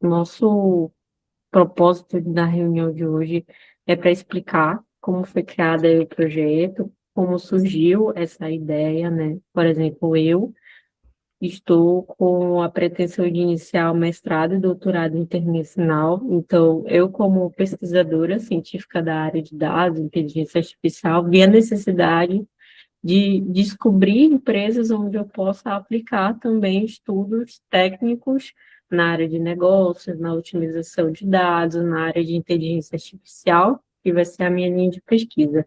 Nosso propósito da reunião de hoje é para explicar como foi criado aí o projeto, como surgiu essa ideia, né? Por exemplo, eu estou com a pretensão de iniciar o mestrado e doutorado internacional, então eu, como pesquisadora científica da área de dados, inteligência artificial, vi a necessidade de descobrir empresas onde eu possa aplicar também estudos técnicos na área de negócios, na otimização de dados, na área de inteligência artificial, que vai ser a minha linha de pesquisa.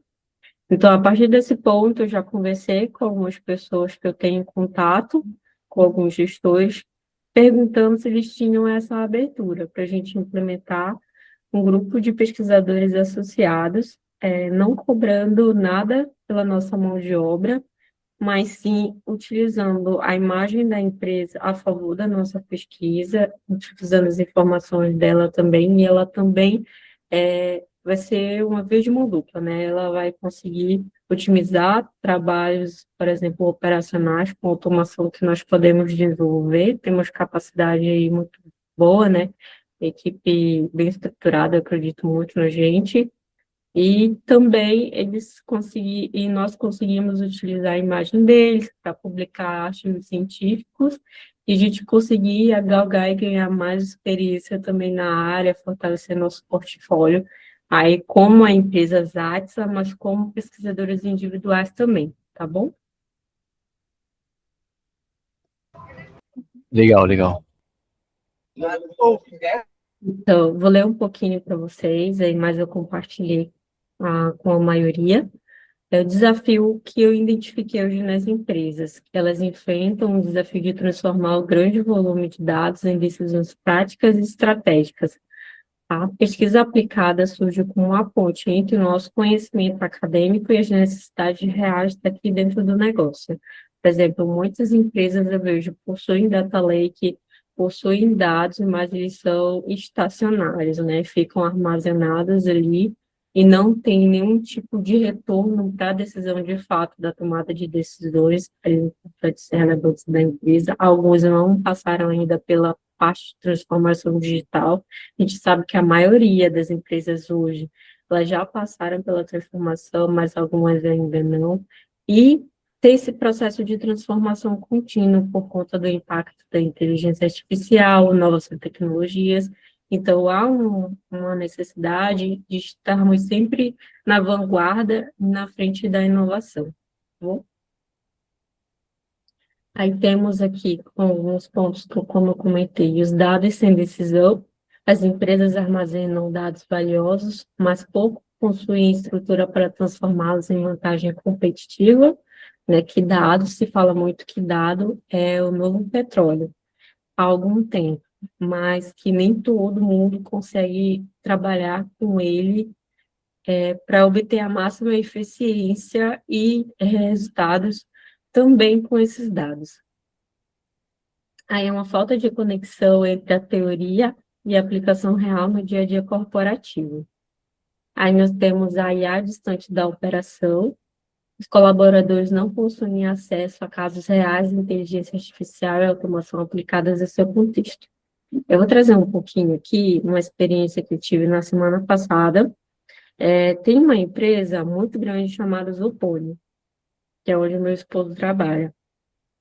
Então, a partir desse ponto, eu já conversei com algumas pessoas que eu tenho contato, com alguns gestores, perguntando se eles tinham essa abertura para a gente implementar um grupo de pesquisadores associados, não cobrando nada pela nossa mão de obra, mas sim utilizando a imagem da empresa a favor da nossa pesquisa, utilizando as informações dela também, e ela também vai ser uma via de mão dupla, né? Ela vai conseguir otimizar trabalhos, por exemplo, operacionais, com automação que nós podemos desenvolver, temos capacidade aí muito boa, né? Equipe bem estruturada, eu acredito muito na gente, e também e nós conseguimos utilizar a imagem deles para publicar artigos científicos e a gente conseguir galgar e ganhar mais experiência também na área, fortalecer nosso portfólio, aí como a empresa Zatsa, mas como pesquisadores individuais também, tá bom? Legal, legal. Então, vou ler um pouquinho para vocês, aí mais eu compartilhei com a maioria. É o desafio que eu identifiquei hoje nas empresas, que elas enfrentam o desafio de transformar o grande volume de dados em decisões práticas e estratégicas. A pesquisa aplicada surge como uma ponte entre o nosso conhecimento acadêmico e as necessidades reais daqui dentro do negócio. Por exemplo, muitas empresas eu vejo possuem data lake, possuem dados, mas eles são estacionários, né? Ficam armazenados ali e não tem nenhum tipo de retorno para a decisão de fato da tomada de decisões importantes e relevantes da empresa. Alguns não passaram ainda pela parte de transformação digital. A gente sabe que a maioria das empresas hoje, elas já passaram pela transformação, mas algumas ainda não. E tem esse processo de transformação contínua por conta do impacto da inteligência artificial, novas tecnologias. Então, há uma necessidade de estarmos sempre na vanguarda, na frente da inovação. Tá bom? Aí temos aqui alguns pontos que, como eu comentei, os dados sem decisão. As empresas armazenam dados valiosos, mas pouco possuem estrutura para transformá-los em vantagem competitiva, né? Que dados, se fala muito que dado é o novo petróleo há algum tempo, mas que nem todo mundo consegue trabalhar com ele para obter a máxima eficiência e resultados também com esses dados. Aí é uma falta de conexão entre a teoria e a aplicação real no dia a dia corporativo. Aí nós temos a IA distante da operação, os colaboradores não possuem acesso a casos reais de inteligência artificial e automação aplicadas em seu contexto. Eu vou trazer um pouquinho aqui, uma experiência que eu tive na semana passada. Tem uma empresa muito grande chamada Zopone, que é onde meu esposo trabalha.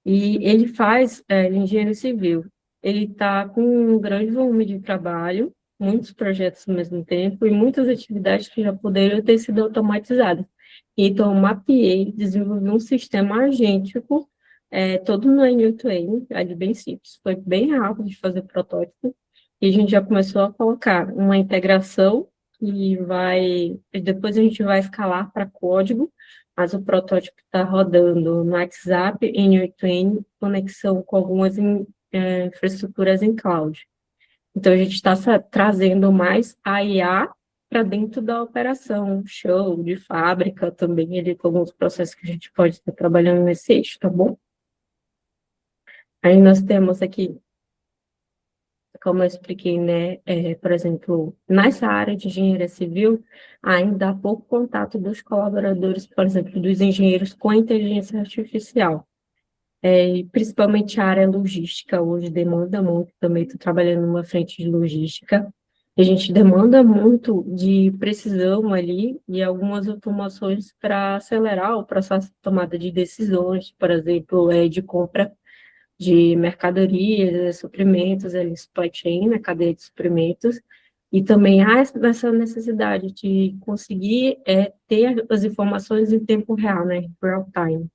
E ele ele é engenheiro civil. Ele está com um grande volume de trabalho, muitos projetos ao mesmo tempo e muitas atividades que já poderiam ter sido automatizadas. Então, eu mapeei, desenvolvi um sistema agêntico, todo no N8N, ali bem simples. Foi bem rápido de fazer protótipo. E a gente já começou a colocar uma integração depois a gente vai escalar para código, mas o protótipo está rodando no WhatsApp, N8N, conexão com algumas infraestruturas em cloud. Então, a gente está trazendo mais a IA para dentro da operação, show, de fábrica também, ali com alguns processos que a gente pode estar trabalhando nesse eixo, tá bom? Aí nós temos aqui, como eu expliquei, né, por exemplo, nessa área de engenharia civil, ainda há pouco contato dos colaboradores, por exemplo, dos engenheiros com a inteligência artificial. E principalmente a área logística hoje demanda muito, também estou trabalhando numa frente de logística, e a gente demanda muito de precisão ali e algumas automações para acelerar o processo de tomada de decisões, por exemplo, de compra de mercadorias, suprimentos, ali, supply chain, na cadeia de suprimentos, e também há essa necessidade de conseguir ter as informações em tempo real, né, real time.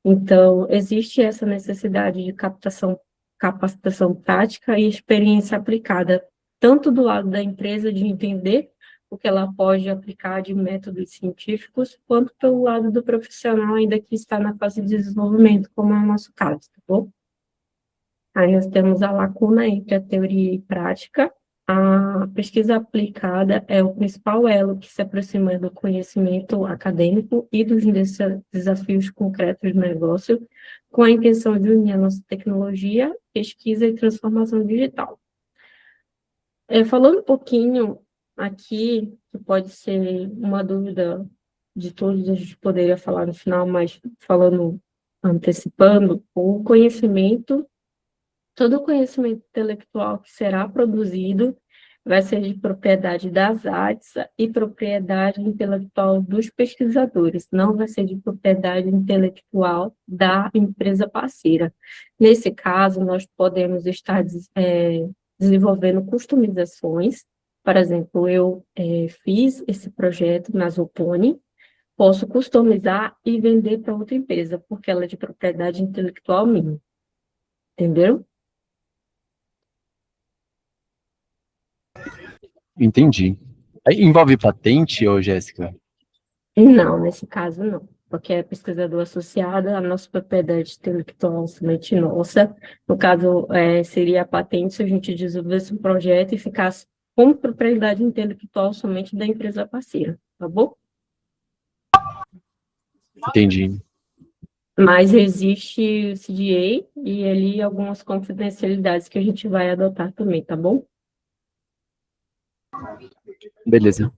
Então, existe essa necessidade de capacitação prática e experiência aplicada, tanto do lado da empresa de entender o que ela pode aplicar de métodos científicos, quanto pelo lado do profissional ainda que está na fase de desenvolvimento, como é o nosso caso, tá bom? Aí nós temos a lacuna entre a teoria e prática. A pesquisa aplicada é o principal elo que se aproxima do conhecimento acadêmico e dos desafios concretos do negócio, com a intenção de unir a nossa tecnologia, pesquisa e transformação digital. Falando um pouquinho aqui, que pode ser uma dúvida de todos, a gente poderia falar no final, mas falando, antecipando, o conhecimento. Todo o conhecimento intelectual que será produzido vai ser de propriedade das artes e propriedade intelectual dos pesquisadores, não vai ser de propriedade intelectual da empresa parceira. Nesse caso, nós podemos estar desenvolvendo customizações. Por exemplo, eu fiz esse projeto na Zopone, posso customizar e vender para outra empresa, porque ela é de propriedade intelectual minha, entendeu? Entendi. Aí envolve patente, ô Jéssica? Não, nesse caso não, porque é pesquisador associado, a nossa propriedade intelectual somente nossa. No caso, seria a patente se a gente desenvolvesse um projeto e ficasse com propriedade intelectual somente da empresa parceira, tá bom? Entendi. Mas existe o CDA e ali algumas confidencialidades que a gente vai adotar também, tá bom? Beleza.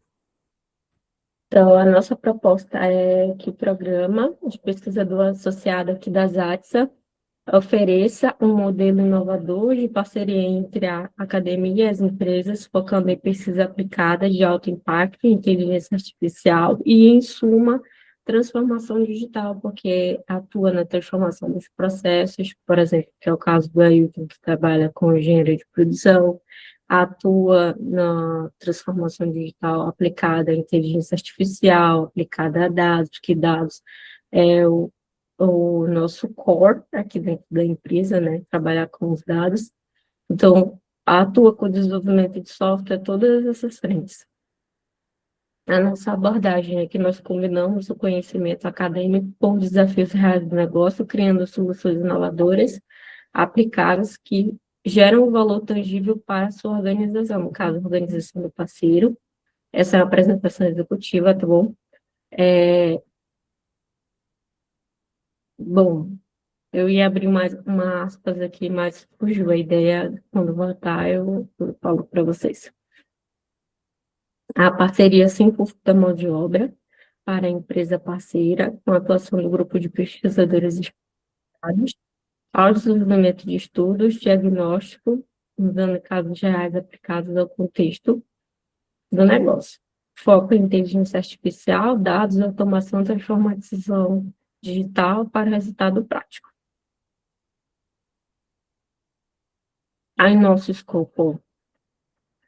Então, a nossa proposta é que o programa de pesquisador associado aqui das ATSA ofereça um modelo inovador de parceria entre a academia e as empresas, focando em pesquisa aplicada de alto impacto, inteligência artificial e, em suma, transformação digital, porque atua na transformação dos processos, por exemplo, que é o caso do Ailton, que trabalha com engenharia de produção, atua na transformação digital aplicada à inteligência artificial, aplicada a dados, que dados é o nosso core aqui dentro da empresa, né, trabalhar com os dados. Então, atua com o desenvolvimento de software, todas essas frentes. A nossa abordagem é que nós combinamos o conhecimento acadêmico com desafios reais do negócio, criando soluções inovadoras, aplicáveis, que geram um valor tangível para a sua organização, no caso, a organização do parceiro. Essa é a apresentação executiva, tá bom? Bom, eu ia abrir mais uma aspas aqui, mas fugiu a ideia. Quando voltar, eu falo para vocês. A parceria sem custo da mão de obra para a empresa parceira, com a atuação do grupo de pesquisadores especializados, ao desenvolvimento de estudos, diagnóstico, usando casos reais aplicados ao contexto do negócio. Foco em inteligência artificial, dados, automação, transformação digital para resultado prático. Aí, nosso escopo,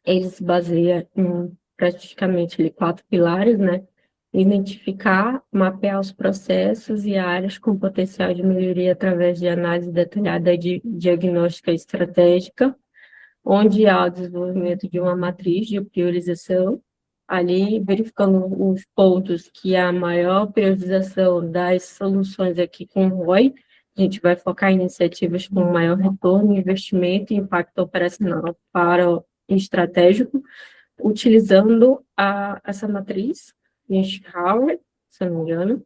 ele se baseia em praticamente ali, 4 pilares, né? Identificar, mapear os processos e áreas com potencial de melhoria através de análise detalhada de diagnóstica estratégica, onde há o desenvolvimento de uma matriz de priorização, ali verificando os pontos que há maior priorização das soluções aqui com o ROI, a gente vai focar em iniciativas com maior retorno, investimento e impacto operacional para o estratégico, utilizando essa matriz, Howard, se eu não me engano,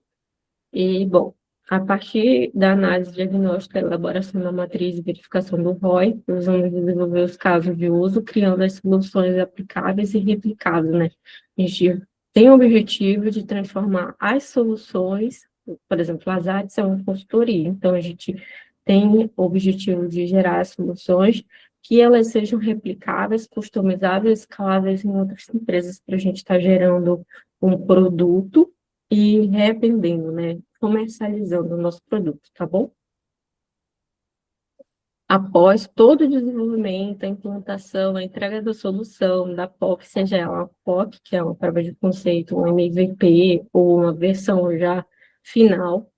e, bom, a partir da análise diagnóstica, elaboração da matriz e verificação do ROI, nós vamos desenvolver os casos de uso, criando as soluções aplicáveis e replicáveis, né? A gente tem o objetivo de transformar as soluções por exemplo, as artes é uma consultoria, então a gente tem o objetivo de gerar soluções que elas sejam replicáveis, customizáveis, escaláveis em outras empresas para a gente estar gerando um produto e revendendo, né? Comercializando o nosso produto, tá bom? Após todo o desenvolvimento, a implantação, a entrega da solução da POC, seja ela uma POC, que é uma prova de conceito, um MVP ou uma versão já final,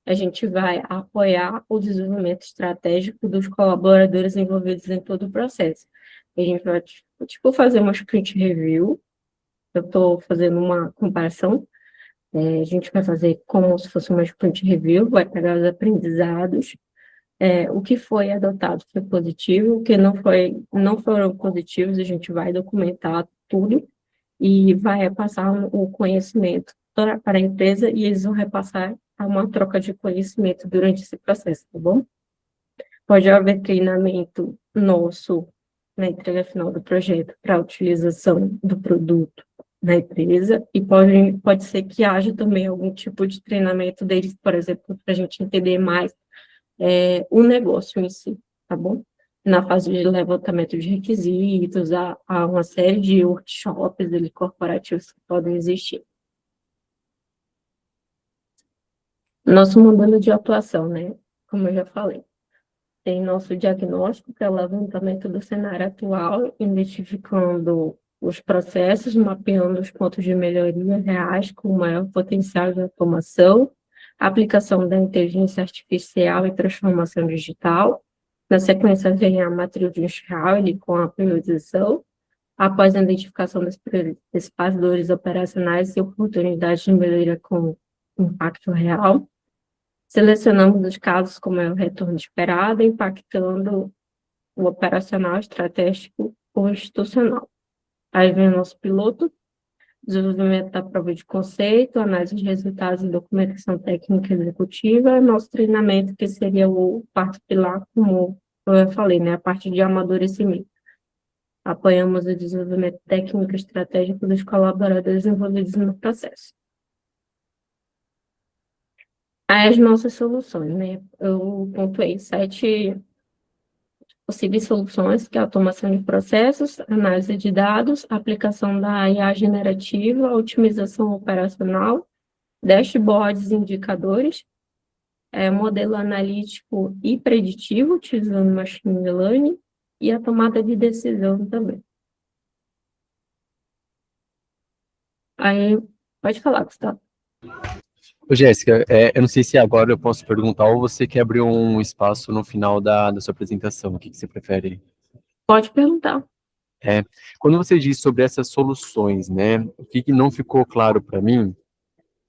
a gente vai apoiar o desenvolvimento estratégico dos colaboradores envolvidos em todo o processo. A gente vai, tipo, fazer uma sprint review, eu estou fazendo uma comparação, a gente vai fazer como se fosse uma sprint review, vai pegar os aprendizados, o que foi adotado foi positivo, o que não foram positivos, a gente vai documentar tudo e vai passar o conhecimento para a empresa e eles vão repassar a uma troca de conhecimento durante esse processo, tá bom? Pode haver treinamento nosso na entrega final do projeto para a utilização do produto na empresa e pode ser que haja também algum tipo de treinamento deles, por exemplo, para a gente entender mais o negócio em si, tá bom? Na fase de levantamento de requisitos, há uma série de workshops ali, corporativos que podem existir. Nosso modelo de atuação, né? Como eu já falei, tem nosso diagnóstico, que é o levantamento do cenário atual, identificando os processos, mapeando os pontos de melhoria reais com maior potencial de automação, aplicação da inteligência artificial e transformação digital. Na sequência, vem a matriz industrial, ele com a priorização, após a identificação dos principais dores operacionais e oportunidades de melhoria com impacto real. Selecionamos os casos como é o retorno esperado, impactando o operacional, estratégico ou institucional. Aí vem o nosso piloto, desenvolvimento da prova de conceito, análise de resultados e documentação técnica executiva, nosso treinamento, que seria o quarto pilar, como eu falei, né, a parte de amadurecimento. Apoiamos o desenvolvimento técnico e estratégico dos colaboradores envolvidos no processo. Aí as nossas soluções, né? Eu pontuei 7 possíveis soluções, que é a automação de processos, análise de dados, aplicação da IA generativa, otimização operacional, dashboards e indicadores, modelo analítico e preditivo, utilizando machine learning, e a tomada de decisão também. Aí, pode falar, Gustavo. Ô, Jéssica, eu não sei se agora eu posso perguntar ou você quer abrir um espaço no final da sua apresentação. O que você prefere? Pode perguntar. Quando você diz sobre essas soluções, né, o que não ficou claro para mim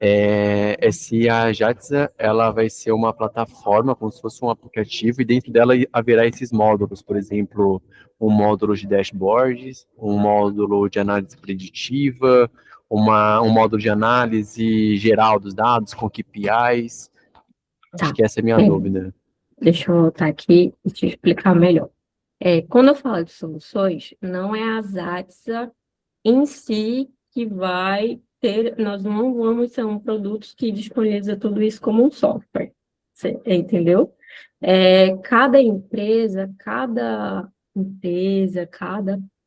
é se a Jatsa ela vai ser uma plataforma, como se fosse um aplicativo, e dentro dela haverá esses módulos, por exemplo, um módulo de dashboards, um módulo de análise preditiva, um módulo de análise geral dos dados com KPIs. Acho Tá. que essa é a minha dúvida. Deixa eu voltar aqui e te explicar melhor. Quando eu falo de soluções, não é a Zatsa em si que vai ter, nós não vamos ser produtos que disponibiliza tudo isso como um software, você entendeu? Cada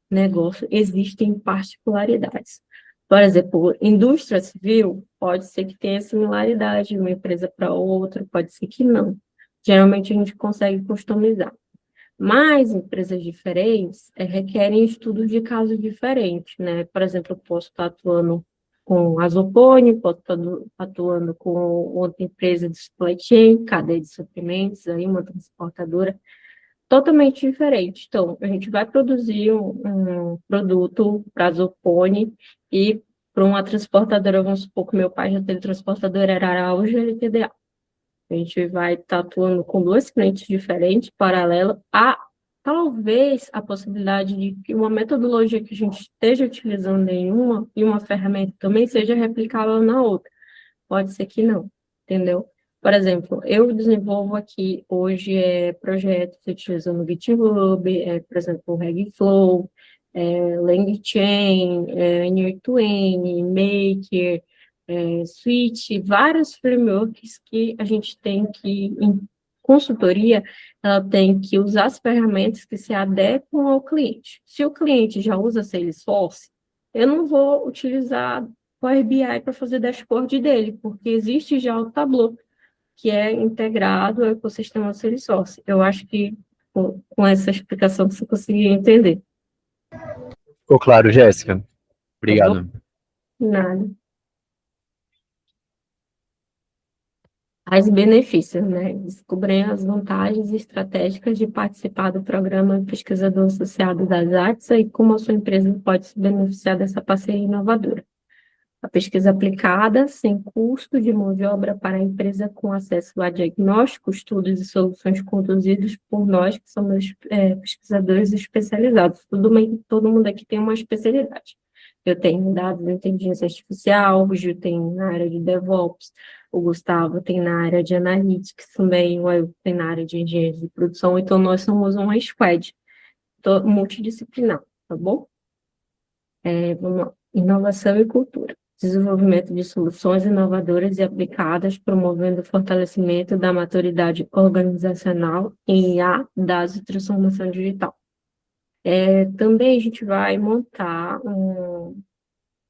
negócio existem particularidades. Por exemplo, indústria civil pode ser que tenha similaridade de uma empresa para outra, pode ser que não. Geralmente a gente consegue customizar. Mas empresas diferentes requerem estudos de casos diferentes, né? Por exemplo, eu posso estar atuando com a Zopone, posso estar atuando com outra empresa de supply chain, cadeia de suprimentos, aí uma transportadora, totalmente diferente. Então, a gente vai produzir um produto para a Zopone e para uma transportadora, vamos supor que meu pai já teve transportadora, era Araújo e LTDA. A gente vai estar atuando com 2 frentes diferentes, paralelas. Há, talvez, a possibilidade de que uma metodologia que a gente esteja utilizando em uma, e uma ferramenta também seja replicável na outra. Pode ser que não, entendeu? Por exemplo, eu desenvolvo aqui hoje projetos utilizando o GitHub, por exemplo, o Regflow, LangChain, N8N, Maker, Switch, vários frameworks que a gente tem que, em consultoria, ela tem que usar as ferramentas que se adequam ao cliente. Se o cliente já usa Salesforce, eu não vou utilizar Power BI para fazer dashboard dele, porque existe já o Tableau, que é integrado ao ecossistema Salesforce. Eu acho que com essa explicação você conseguiu entender, Ficou claro, Jéssica? tá bom? Obrigado. Nada. As benefícios, né? Descobrem as vantagens estratégicas de participar do programa Pesquisador Associado das Artes e como a sua empresa pode se beneficiar dessa parceria inovadora. A pesquisa aplicada, sem custo de mão de obra para a empresa, com acesso a diagnósticos, estudos e soluções conduzidos por nós, que somos pesquisadores especializados. Todo mundo aqui tem uma especialidade. Eu tenho dados de inteligência artificial, o Gil tem na área de DevOps, o Gustavo tem na área de Analytics também, o Eu tem na área de engenharia de produção, então nós somos uma squad multidisciplinar, tá bom? Vamos lá. Inovação e cultura. Desenvolvimento de soluções inovadoras e aplicadas, promovendo o fortalecimento da maturidade organizacional em IA, dados e transformação digital. Também a gente vai montar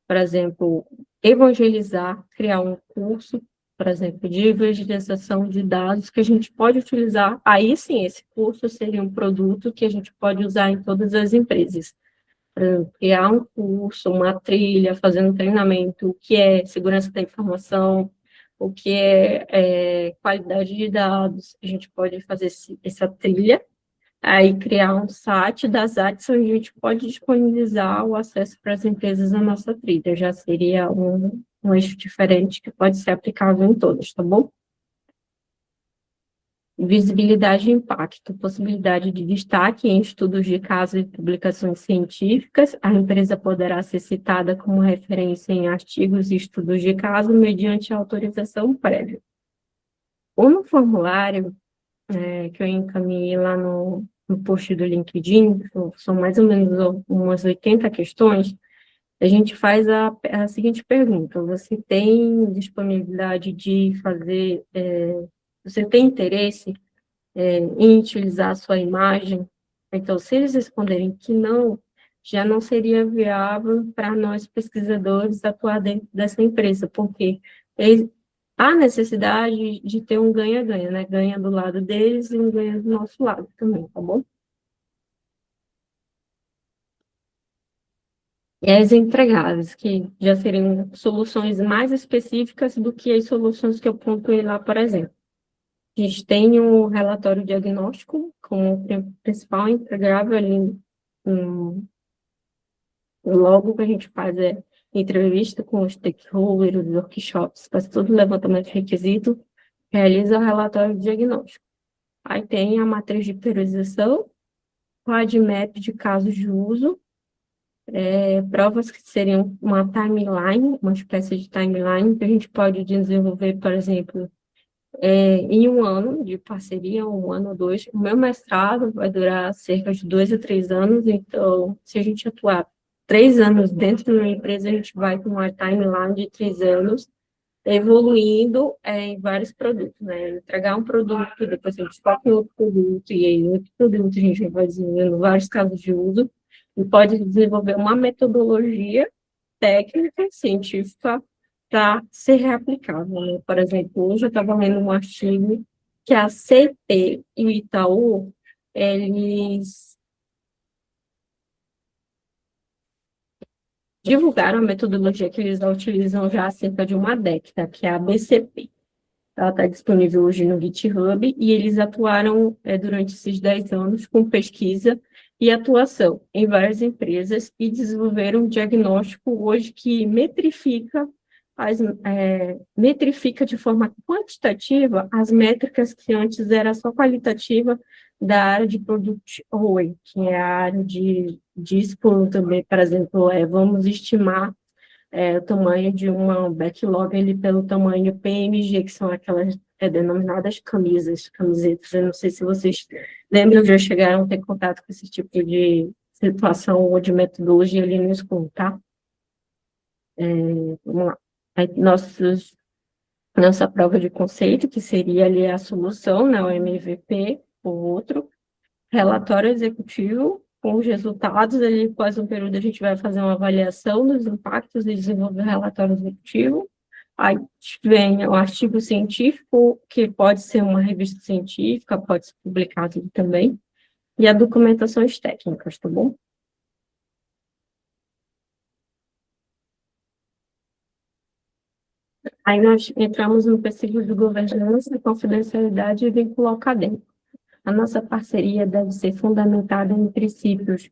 por exemplo, evangelizar, criar um curso, por exemplo, de evangelização de dados que a gente pode utilizar. Aí sim, esse curso seria um produto que a gente pode usar em todas as empresas. Criar um curso, uma trilha, fazendo treinamento, o que é segurança da informação, o que é qualidade de dados. A gente pode fazer essa trilha, aí criar um site das artes onde a gente pode disponibilizar o acesso para as empresas na nossa trilha. Já seria um eixo diferente que pode ser aplicável em todas, tá bom? Visibilidade e impacto, possibilidade de destaque em estudos de caso e publicações científicas. A empresa poderá ser citada como referência em artigos e estudos de caso mediante autorização prévia. Ou no formulário que eu encaminhei lá no post do LinkedIn, são mais ou menos umas 80 questões, a gente faz a seguinte pergunta: você tem disponibilidade de fazer, você tem interesse em utilizar a sua imagem? Então, se eles responderem que não, já não seria viável para nós pesquisadores atuar dentro dessa empresa, porque há necessidade de ter um ganha-ganha, né? Ganha do lado deles e um ganha do nosso lado também, tá bom? E as entregáveis, que já seriam soluções mais específicas do que as soluções que eu pontuei lá, por exemplo. A gente tem o relatório diagnóstico como principal entregável ali, logo que a gente faz entrevista com os stakeholders, workshops, faz todo o levantamento de requisito, realiza o relatório diagnóstico. Aí tem a matriz de priorização, o ADMAP de casos de uso, provas que seriam uma timeline, uma espécie de timeline que a gente pode desenvolver, por exemplo, em um ano de parceria, um ano ou dois. O meu mestrado vai durar cerca de 2 a 3 anos, então, se a gente atuar 3 anos dentro de uma empresa, a gente vai com uma timeline de 3 anos, evoluindo em vários produtos, né? Entregar um produto, depois a gente foca em outro produto, e aí outro produto a gente vai desenvolvendo vários casos de uso, e pode desenvolver uma metodologia técnica, científica, para ser reaplicável, né? Por exemplo, hoje eu estava lendo um artigo que a CT e o Itaú, eles divulgaram a metodologia que eles utilizam já há cerca de uma década, que é a BCP. Ela está disponível hoje no GitHub, e eles atuaram durante esses 10 anos com pesquisa e atuação em várias empresas e desenvolveram um diagnóstico hoje que metrifica de forma quantitativa as métricas que antes era só qualitativa da área de Product OE, que é a área de dispor também, por exemplo, vamos estimar o tamanho de uma backlog ali pelo tamanho PMG, que são aquelas denominadas camisetas. Eu não sei se vocês lembram, já chegaram a ter contato com esse tipo de situação ou de metodologia ali no Scrum, tá? Vamos lá. Aí, nossa prova de conceito, que seria ali a solução, né, o MVP, o outro, relatório executivo, com os resultados, ali, após um período, a gente vai fazer uma avaliação dos impactos e desenvolver o relatório executivo. Aí vem o artigo científico, que pode ser uma revista científica, pode ser publicado também, e a documentações técnicas, tá bom? Aí nós entramos no princípio de governança, confidencialidade e vínculo acadêmico. A nossa parceria deve ser fundamentada em princípios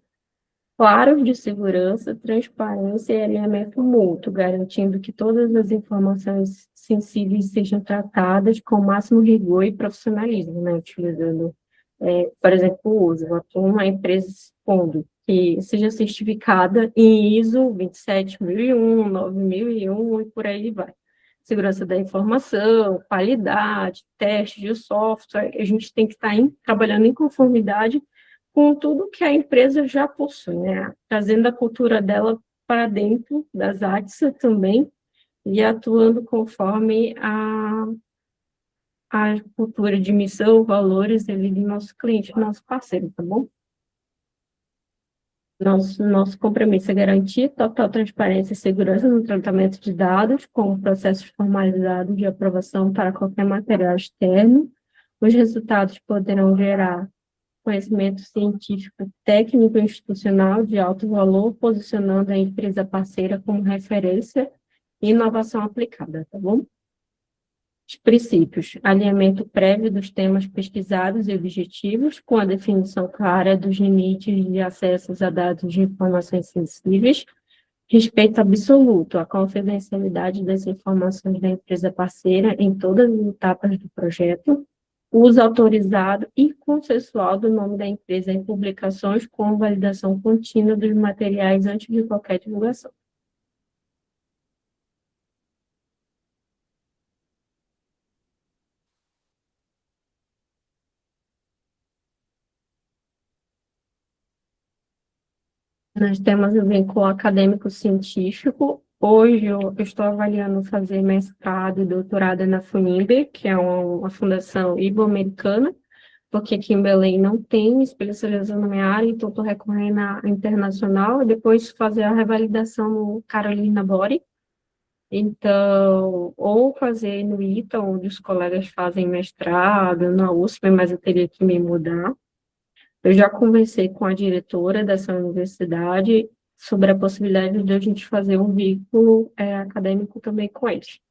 claros de segurança, transparência e alinhamento mútuo, garantindo que todas as informações sensíveis sejam tratadas com o máximo rigor e profissionalismo, né? Utilizando, por exemplo, o uso. Uma empresa expondo que seja certificada em ISO 27001, 9001 e por aí vai. Segurança da informação, qualidade, teste de software, a gente tem que estar trabalhando em conformidade com tudo que a empresa já possui, né? Trazendo a cultura dela para dentro das artes também e atuando conforme a cultura de missão, valores ali do nosso cliente, do nosso parceiro, tá bom? Nosso compromisso é garantir total transparência e segurança no tratamento de dados, com processos formalizados de aprovação para qualquer material externo. Os resultados poderão gerar conhecimento científico, técnico e institucional de alto valor, posicionando a empresa parceira como referência em inovação aplicada, tá bom? Os princípios: alinhamento prévio dos temas pesquisados e objetivos, com a definição clara dos limites de acesso a dados de informações sensíveis, respeito absoluto à confidencialidade das informações da empresa parceira em todas as etapas do projeto, uso autorizado e consensual do nome da empresa em publicações com validação contínua dos materiais antes de qualquer divulgação. Nós temos o vínculo acadêmico-científico. Hoje eu estou avaliando fazer mestrado e doutorado na FUNIMBE, que é uma fundação ibo-americana, porque aqui em Belém não tem especialização na minha área, então estou recorrendo à internacional, e depois fazer a revalidação no Carolina Bori. Então, ou fazer no ITA, onde os colegas fazem mestrado, na USP, mas eu teria que me mudar. Eu já conversei com a diretora dessa universidade sobre a possibilidade de a gente fazer um vínculo acadêmico também com eles.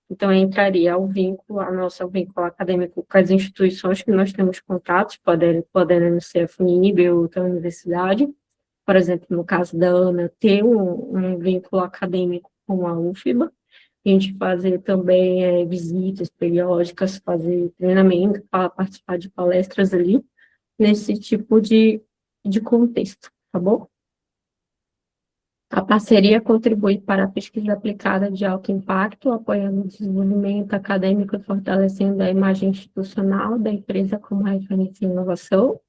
Então, entraria o vínculo acadêmico com as instituições que nós temos contatos, podendo ser a FUNIB ou outra universidade. Por exemplo, no caso da Ana, ter um vínculo acadêmico com a UFBA, a gente fazer também visitas periódicas, fazer treinamento, participar de palestras ali, nesse tipo de contexto, tá bom? A parceria contribui para a pesquisa aplicada de alto impacto, apoiando o desenvolvimento acadêmico e fortalecendo a imagem institucional da empresa como referência em inovação.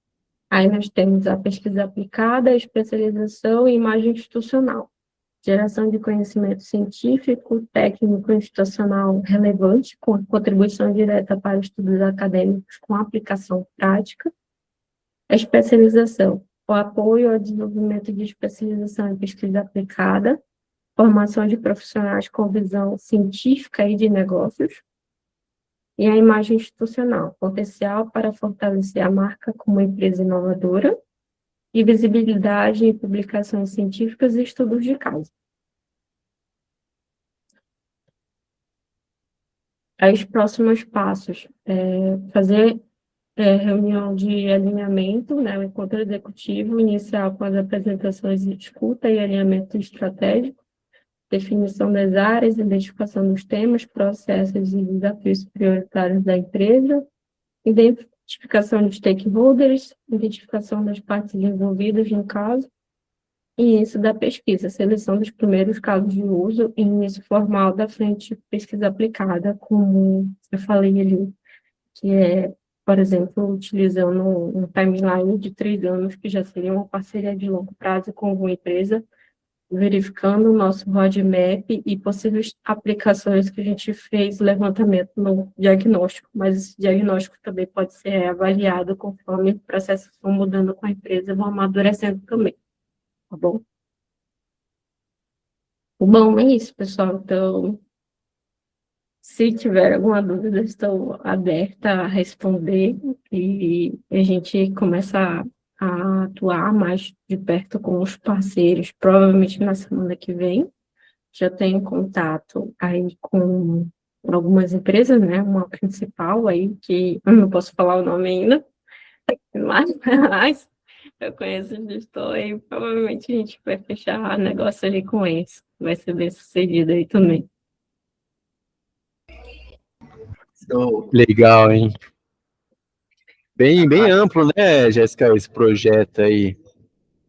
Aí nós temos a pesquisa aplicada, a especialização e imagem institucional. Geração de conhecimento científico, técnico e institucional relevante, com contribuição direta para estudos acadêmicos com aplicação prática. A especialização, o apoio ao desenvolvimento de especialização em pesquisa aplicada, formação de profissionais com visão científica e de negócios, e a imagem institucional, potencial para fortalecer a marca como empresa inovadora, e visibilidade em publicações científicas e estudos de caso. Aí os próximos passos, fazer reunião de alinhamento, né, o encontro executivo, inicial com as apresentações de escuta e alinhamento estratégico, definição das áreas, identificação dos temas, processos e desafios prioritários da empresa, identificação de stakeholders, identificação das partes envolvidas no caso, e início da pesquisa, seleção dos primeiros casos de uso e início formal da frente de pesquisa aplicada, como eu falei ali, que é, por exemplo, utilizando um timeline de 3 anos, que já seria uma parceria de longo prazo com alguma empresa, verificando o nosso roadmap e possíveis aplicações que a gente fez levantamento no diagnóstico, mas esse diagnóstico também pode ser avaliado conforme os processos vão mudando com a empresa e vão amadurecendo também, tá bom? Bom, é isso, pessoal. Então, se tiver alguma dúvida, estou aberta a responder e a gente começa a atuar mais de perto com os parceiros, provavelmente na semana que vem. Já tenho contato aí com algumas empresas, né? Uma principal aí, que eu não posso falar o nome ainda, mas eu conheço o gestor e provavelmente a gente vai fechar negócio ali com eles. Vai ser bem sucedido aí também. Legal, hein? Bem amplo, né, Jéssica, esse projeto aí.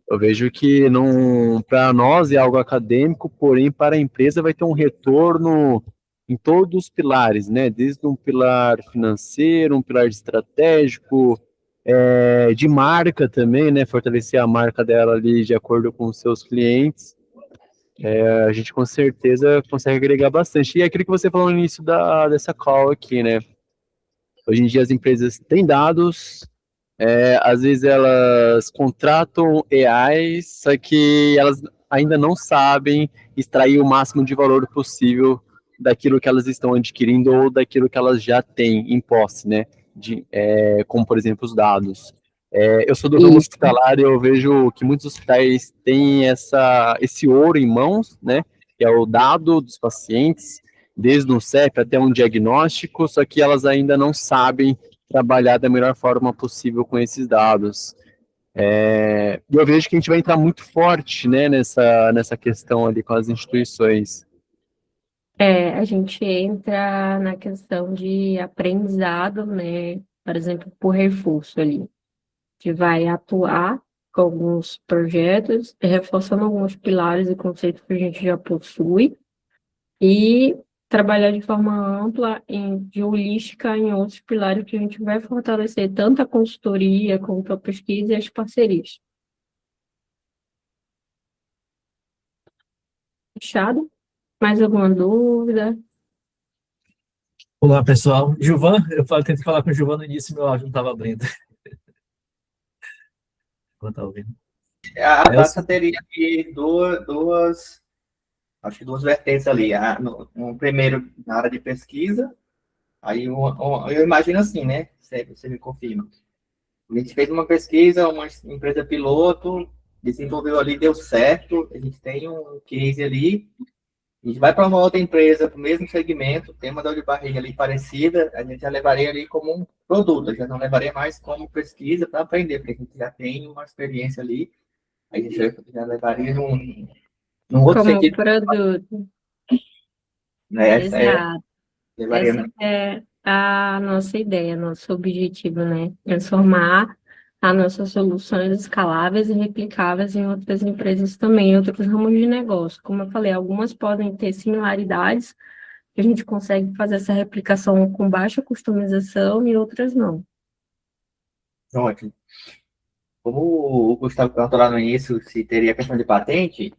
Eu vejo que não, para nós é algo acadêmico, porém para a empresa vai ter um retorno em todos os pilares, né? Desde um pilar financeiro, um pilar estratégico, de marca também, né? Fortalecer a marca dela ali de acordo com os seus clientes. A gente com certeza consegue agregar bastante. E é aquilo que você falou no início dessa call aqui, né? Hoje em dia as empresas têm dados, às vezes elas contratam AIs, só que elas ainda não sabem extrair o máximo de valor possível daquilo que elas estão adquirindo ou daquilo que elas já têm em posse, né? Como, por exemplo, os dados. Eu sou do ramo Isso. hospitalar e eu vejo que muitos hospitais têm esse ouro em mãos, né? Que é o dado dos pacientes, desde um CEP até um diagnóstico, só que elas ainda não sabem trabalhar da melhor forma possível com esses dados. E eu vejo que a gente vai entrar muito forte, né, nessa questão ali com as instituições. A gente entra na questão de aprendizado, né? Por exemplo, por reforço ali, que vai atuar com alguns projetos, reforçando alguns pilares e conceitos que a gente já possui, e trabalhar de forma ampla, de holística, em outros pilares que a gente vai fortalecer tanto a consultoria, quanto a pesquisa e as parcerias. Fechado? Mais alguma dúvida? Olá, pessoal. Gilvan, tentei falar com o Gilvan no início, meu áudio não estava abrindo. Não estava ouvindo. A taxa teria aqui acho que duas vertentes ali. Um primeiro na área de pesquisa, aí eu imagino assim, né? Você me confirma. A gente fez uma pesquisa, uma empresa piloto, desenvolveu ali, deu certo, a gente tem um case ali, a gente vai para uma outra empresa, para o mesmo segmento, tem uma dor de barriga ali parecida, a gente já levaria ali como um produto, já não levaria mais como pesquisa para aprender, porque a gente já tem uma experiência ali, a gente já levaria num outro Como sentido, produto. né? Exato. Levaria, Essa é a nossa ideia, nosso objetivo, né? Transformar as nossas soluções escaláveis e replicáveis em outras empresas também, em outros ramos de negócio. Como eu falei, algumas podem ter similaridades, que a gente consegue fazer essa replicação com baixa customização e outras não. ótimo. Como o Gustavo perguntou lá no início se teria questão de patente,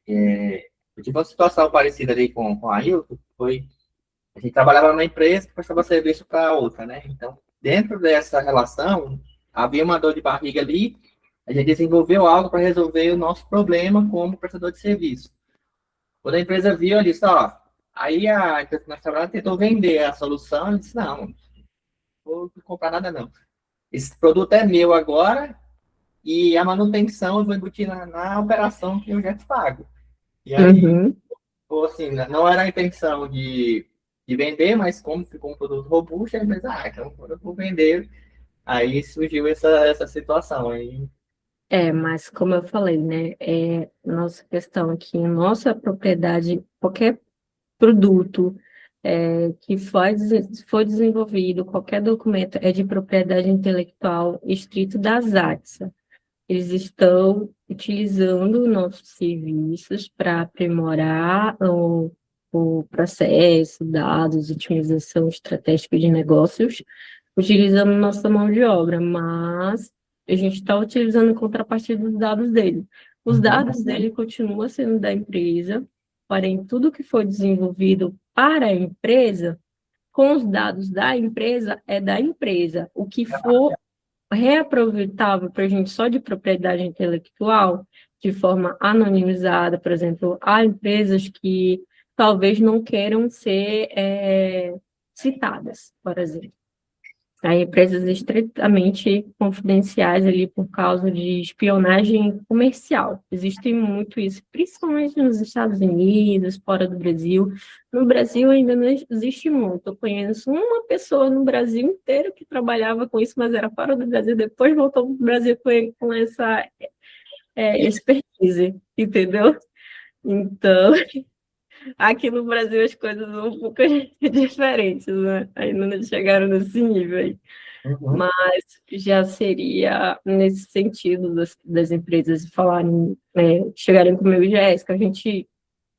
eu tive uma situação parecida ali com a Ailton, a gente trabalhava numa empresa que prestava serviço para outra, né? Então, dentro dessa relação, havia uma dor de barriga ali, a gente desenvolveu algo para resolver o nosso problema como prestador de serviço. Quando a empresa viu, ela disse, ó, aí a empresa que nós trabalhamos tentou vender a solução, ela disse, não, não vou comprar nada não. Esse produto é meu agora, e a manutenção eu vou embutir na operação que eu já te pago. E aí, Uhum. assim, não era a intenção de vender, mas como ficou um produto robusto, a empresa, então eu vou vender. Aí surgiu essa situação. Aí, Mas como eu falei, né, nossa questão aqui, nossa propriedade, qualquer produto que foi desenvolvido, qualquer documento é de propriedade intelectual estrito da AXA. Eles estão utilizando nossos serviços para aprimorar o processo, dados, otimização estratégica de negócios, utilizando nossa mão de obra, mas a gente está utilizando em contrapartida dos dados dele. Os dados dele continuam sendo da empresa, porém, tudo que foi desenvolvido para a empresa, com os dados da empresa, é da empresa. O que for reaproveitável para a gente só de propriedade intelectual, de forma anonimizada, por exemplo, há empresas que talvez não queiram ser citadas, por exemplo. Há empresas estritamente confidenciais ali por causa de espionagem comercial. Existe muito isso, principalmente nos Estados Unidos, fora do Brasil. No Brasil ainda não existe muito. Eu conheço uma pessoa no Brasil inteiro que trabalhava com isso, mas era fora do Brasil, depois voltou para o Brasil com essa expertise, entendeu? Então, aqui no Brasil as coisas são um pouco diferentes, né? Ainda não chegaram nesse nível aí. Uhum. Mas já seria nesse sentido das empresas falarem, chegarem comigo, Jéssica, a gente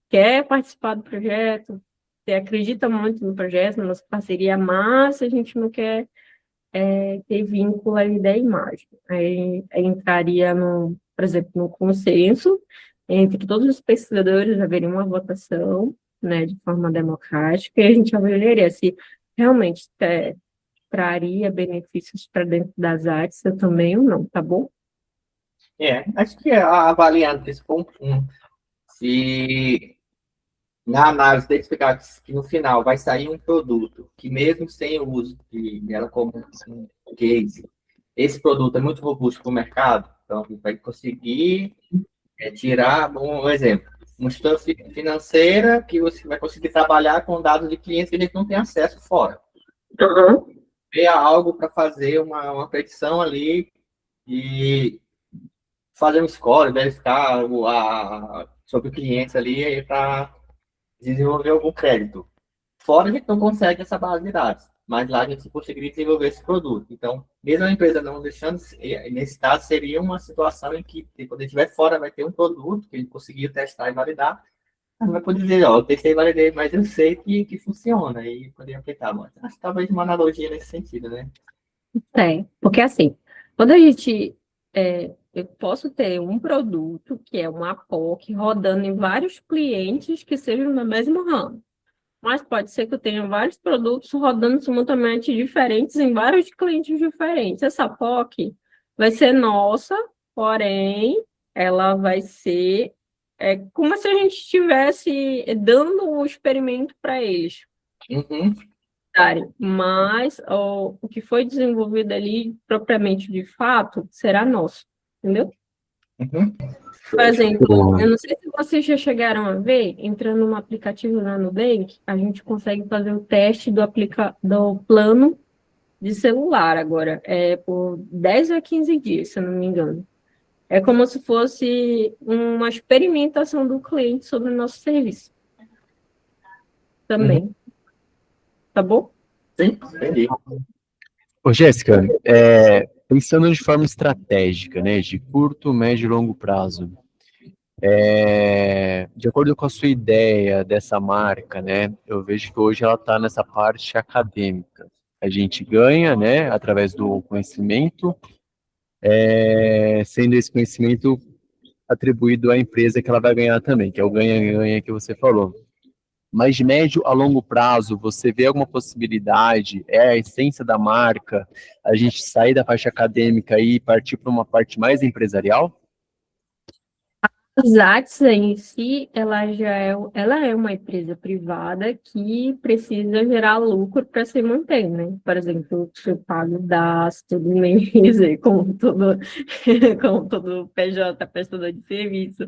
quer participar do projeto, você acredita muito no projeto, na nossa parceria, mas a gente não quer ter vínculo ali da imagem. Aí entraria, por exemplo, no consenso entre todos os pesquisadores, haveria uma votação, né, de forma democrática, e a gente avaliaria se realmente traria benefícios para dentro das artes, eu também ou não, tá bom? Acho que avaliando esse ponto, se na análise identificar que no final vai sair um produto que mesmo sem o uso dela como um case, esse produto é muito robusto para o mercado, então a gente vai conseguir tirar, um exemplo, uma instituição financeira que você vai conseguir trabalhar com dados de clientes que a gente não tem acesso fora. Uhum. Ver algo para fazer uma predição ali e fazer um score, verificar sobre o cliente ali para desenvolver algum crédito. Fora a gente não consegue essa base de dados, mas lá a gente conseguiria desenvolver esse produto. Então, mesmo a empresa não deixando, nesse caso seria uma situação em que, quando a gente estiver fora, vai ter um produto que a gente conseguiu testar e validar, mas vai poder dizer, ó, eu testei e validei, mas eu sei que funciona, e poderia aplicar. Mas acho que talvez uma analogia nesse sentido, né? Porque assim, quando a gente, eu posso ter um produto que é uma POC rodando em vários clientes que sejam no mesmo ramo, mas pode ser que eu tenha vários produtos rodando simultaneamente diferentes em vários clientes diferentes. Essa POC vai ser nossa, porém, ela vai ser como se a gente estivesse dando um experimento para eles. Uhum. Mas o que foi desenvolvido ali, propriamente de fato, será nosso, entendeu? Uhum. Por exemplo, eu não sei se vocês já chegaram a ver, entrando no aplicativo da Nubank, a gente consegue fazer o teste do plano de celular agora, por 10 a 15 dias, se eu não me engano. É como se fosse uma experimentação do cliente sobre o nosso serviço. Também. Tá bom? Sim, entendi. Ô, Jéssica, pensando de forma estratégica, né, de curto, médio e longo prazo, de acordo com a sua ideia dessa marca, né, eu vejo que hoje ela está nessa parte acadêmica. A gente ganha, né, através do conhecimento, sendo esse conhecimento atribuído à empresa que ela vai ganhar também, que é o ganha-ganha que você falou. Mas de médio a longo prazo, você vê alguma possibilidade, a essência da marca, a gente sair da parte acadêmica e partir para uma parte mais empresarial? As artes em si, ela é uma empresa privada que precisa gerar lucro para se manter, né? Por exemplo, eu pago DAS todo mês, como todo PJ, prestador de serviço.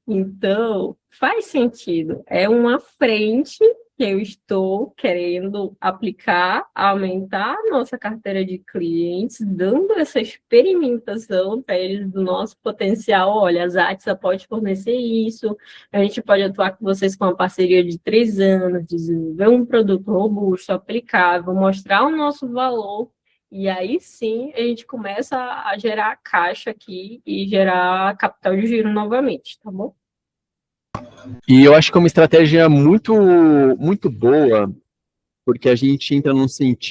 Então, faz sentido. É uma frente que eu estou querendo aplicar, aumentar a nossa carteira de clientes, dando essa experimentação para eles do nosso potencial. Olha, as artes pode fornecer isso, a gente pode atuar com vocês com uma parceria de 3 anos, desenvolver um produto robusto, aplicável, mostrar o nosso valor. E aí sim a gente começa a gerar caixa aqui e gerar capital de giro novamente, tá bom? E eu acho que é uma estratégia muito, muito boa, porque a gente entra num sentido